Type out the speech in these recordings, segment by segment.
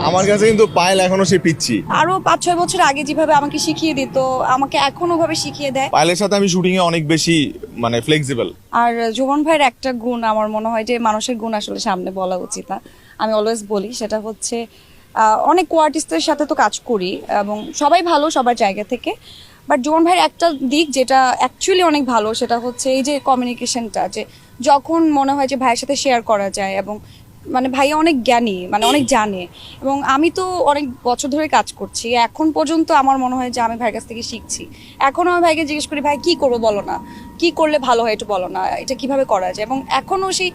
আমার কাছে কিন্তু পায়েল এখনো সে পিচ্ছি। আরো 5-6 বছর আগে যেভাবে আমাকে শিখিয়ে দিত, আমাকে এখনো ভাবে শিখিয়ে দেয়। পায়েলের সাথে আমি শুটিং এ অনেক বেশি মানে ফ্লেক্সিবল। আর জুবন ভাইয়ের একটা গুণ আমার মনে হয় যে মানুষের গুণ আসলে সামনে বলা উচিত না, আমি অলওয়েজ বলি, সেটা হচ্ছে অনেক কোয়ার্টিস্টের সাথে তো কাজ করি এবং সবাই ভালো সবার জায়গা থেকে, বাট জুবন ভাইয়ের একটা দিক যেটা অ্যাকচুয়ালি অনেক ভালো, সেটা হচ্ছে এই যে কমিউনিকেশনটা, যে যখন মনে হয় যে ভাইয়ের সাথে শেয়ার করা যায়, এবং মানে ভাইয়া অনেক জ্ঞানী, মানে অনেক জানে, এবং আমি তো অনেক বছর ধরে কাজ করছি, এখন পর্যন্ত আমার মনে হয় যে আমি ভাইয়ের কাছ থেকে শিখছি। এখনও আমি ভাইকে জিজ্ঞেস করি, ভাই কী করবো বলো না, কি করলে ভালো হয় একটু বলো না, এটা কিভাবে করা যায়, এবং এখনও সেই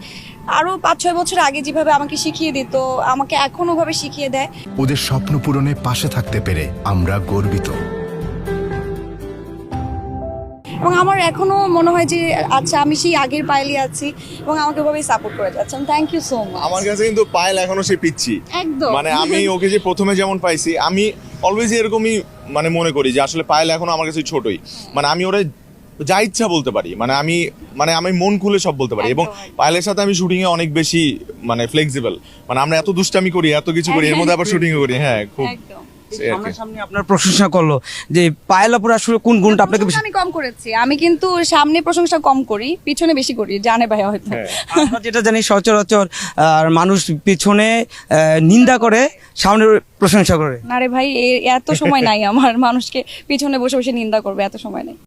আরও 5-6 বছর আগে যেভাবে আমাকে শিখিয়ে দিত, আমাকে এখনও ভাবে শিখিয়ে দেয়। ওদের স্বপ্ন পূরণে পাশে থাকতে পেরে আমরা গর্বিত। এবং আমার এখনো মনে হয় যে আচ্ছা আমি সেই আগের পায়েলই আছি, এবং আমাকে ওভাবেই সাপোর্ট করে যাচ্ছেন। Thank you so much. আমার কাছে কিন্তু পায়েল এখনো সে পিচ্ছি। একদম মানে আমি ওকে যে প্রথমে যেমন পাইছি, আমি অলওয়েজ এরকমই মানে মনে করি যে আসলে পায়েল এখনো আমার কাছে ছোটই। মানে আমি ওরা যা ইচ্ছা বলতে পারি, মানে আমি মন খুলে সব বলতে পারি। এবং পায়েলের সাথে আমি শুটিং এ অনেক বেশি মানে ফ্লেক্সিবল। মানে আমরা এত দুষ্টামি করি, এত কিছু করি, এর মধ্যে আবার শুটিং করি। হ্যাঁ, খুব একদম। সামনে আপনার প্রশংসা করলো যে পায়েল আপুর আসলে কোন গুণটা আপনাকে বেশি? আমি কম করেছি, আমি কিন্তু সামনে প্রশংসা কম করি, পিছনে বেশি করি, জানে ভাই হয়তো। আমরা যেটা জানি সচরাচর মানুষ পিছনে নিন্দা করে, সামনে প্রশংসা করে। না রে ভাই, এত সময় নাই আমার মানুষকে পিছনে বসে বসে নিন্দা করবে, এত সময় নেই।